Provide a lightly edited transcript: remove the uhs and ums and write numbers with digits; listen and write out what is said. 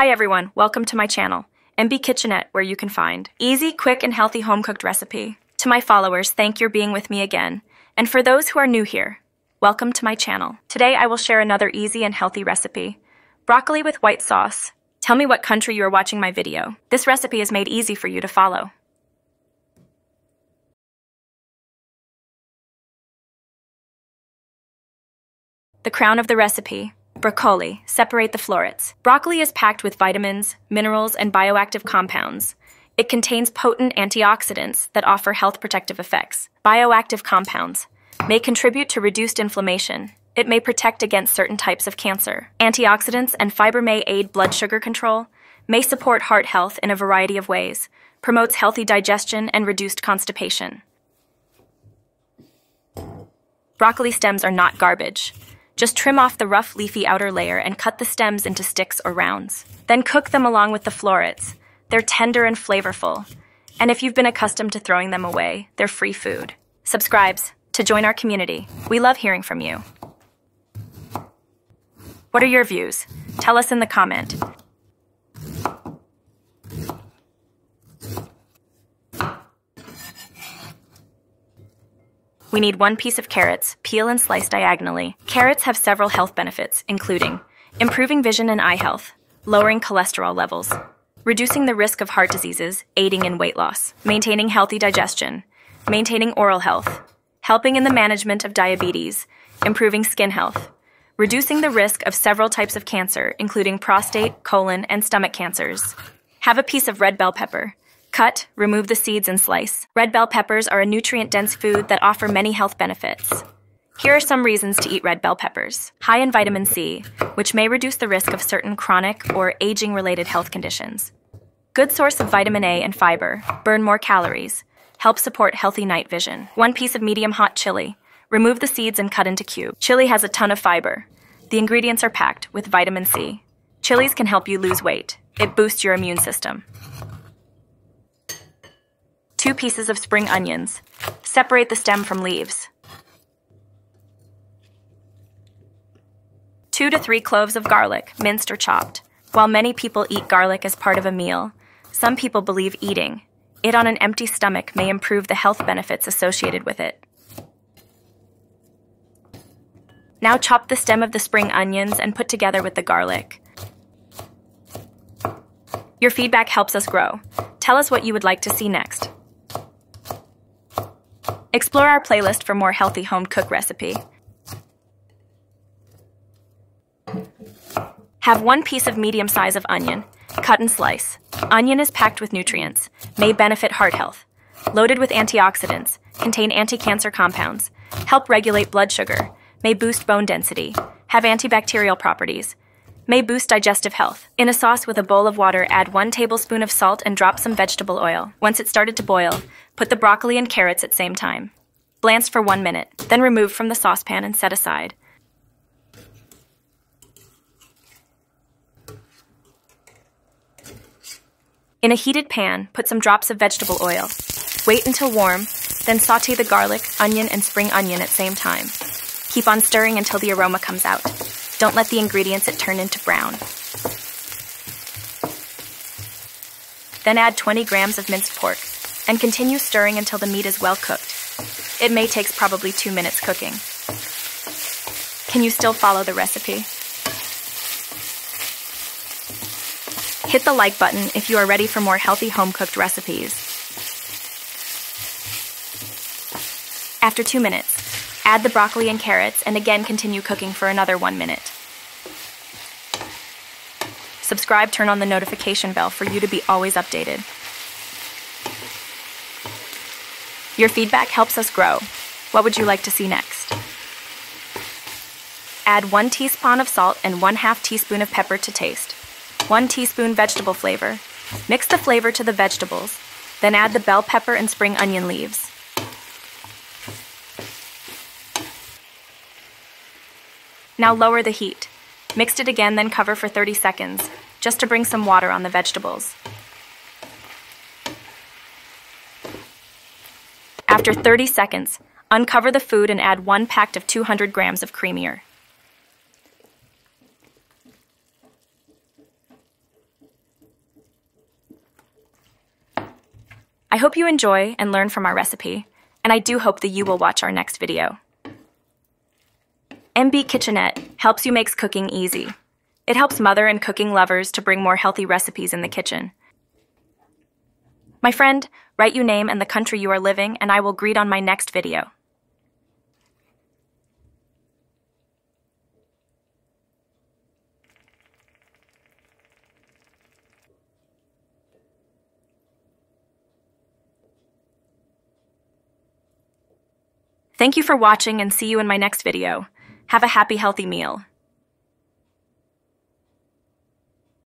Hi everyone, welcome to my channel, MB Kitchenette, where you can find easy, quick, and healthy home-cooked recipe. To my followers, thank you for being with me again. And for those who are new here, welcome to my channel. Today I will share another easy and healthy recipe, broccoli with white sauce. Tell me what country you are watching my video. This recipe is made easy for you to follow. The crown of the recipe, broccoli. Separate the florets. Broccoli is packed with vitamins, minerals, and bioactive compounds. It contains potent antioxidants that offer health protective effects. Bioactive compounds may contribute to reduced inflammation. It may protect against certain types of cancer. Antioxidants and fiber may aid blood sugar control, may support heart health in a variety of ways, promotes healthy digestion and reduced constipation. Broccoli stems are not garbage. Just trim off the rough, leafy outer layer and cut the stems into sticks or rounds. Then cook them along with the florets. They're tender and flavorful. And if you've been accustomed to throwing them away, they're free food. Subscribe to join our community. We love hearing from you. What are your views? Tell us in the comment. We need 1 piece of carrots, peel and slice diagonally. Carrots have several health benefits, including improving vision and eye health, lowering cholesterol levels, reducing the risk of heart diseases, aiding in weight loss, maintaining healthy digestion, maintaining oral health, helping in the management of diabetes, improving skin health, reducing the risk of several types of cancer, including prostate, colon, and stomach cancers. Have a piece of red bell pepper. Cut, remove the seeds, and slice. Red bell peppers are a nutrient-dense food that offer many health benefits. Here are some reasons to eat red bell peppers. High in vitamin C, which may reduce the risk of certain chronic or aging-related health conditions. Good source of vitamin A and fiber, burn more calories, help support healthy night vision. 1 piece of medium-hot chili. Remove the seeds and cut into cubes. Chili has a ton of fiber. The ingredients are packed with vitamin C. Chilies can help you lose weight. It boosts your immune system. 2 pieces of spring onions. Separate the stem from leaves. 2 to 3 cloves of garlic, minced or chopped. While many people eat garlic as part of a meal, some people believe eating it on an empty stomach may improve the health benefits associated with it. Now chop the stem of the spring onions and put together with the garlic. Your feedback helps us grow. Tell us what you would like to see next. Explore our playlist for more healthy home-cooked recipe. Have 1 piece of medium size of onion, cut and slice. Onion is packed with nutrients, may benefit heart health, loaded with antioxidants, contain anti-cancer compounds, help regulate blood sugar, may boost bone density, have antibacterial properties, may boost digestive health. In a sauce with a bowl of water, add 1 tablespoon of salt and drop some vegetable oil. Once it's started to boil, put the broccoli and carrots at same time. Blanch for 1 minute, then remove from the saucepan and set aside. In a heated pan, put some drops of vegetable oil. Wait until warm, then saute the garlic, onion, and spring onion at same time. Keep on stirring until the aroma comes out. Don't let the ingredients turn into brown. Then add 20 grams of minced pork and continue stirring until the meat is well cooked. It may take probably 2 minutes cooking. Can you still follow the recipe? Hit the like button if you are ready for more healthy home-cooked recipes. After 2 minutes, add the broccoli and carrots and again continue cooking for another 1 minute. Subscribe, turn on the notification bell for you to be always updated. Your feedback helps us grow. What would you like to see next? Add 1 teaspoon of salt and 1/2 teaspoon of pepper to taste. 1 teaspoon vegetable flavor. Mix the flavor to the vegetables, then add the bell pepper and spring onion leaves. Now lower the heat. Mix it again, then cover for 30 seconds, just to bring some water on the vegetables. After 30 seconds, uncover the food and add 1 pack of 200 grams of creamier. I hope you enjoy and learn from our recipe, and I do hope that you will watch our next video. MB Kitchenette helps you make cooking easy. It helps mother and cooking lovers to bring more healthy recipes in the kitchen. My friend, write your name and the country you are living, and I will greet on my next video. Thank you for watching and see you in my next video. Have a happy, healthy meal.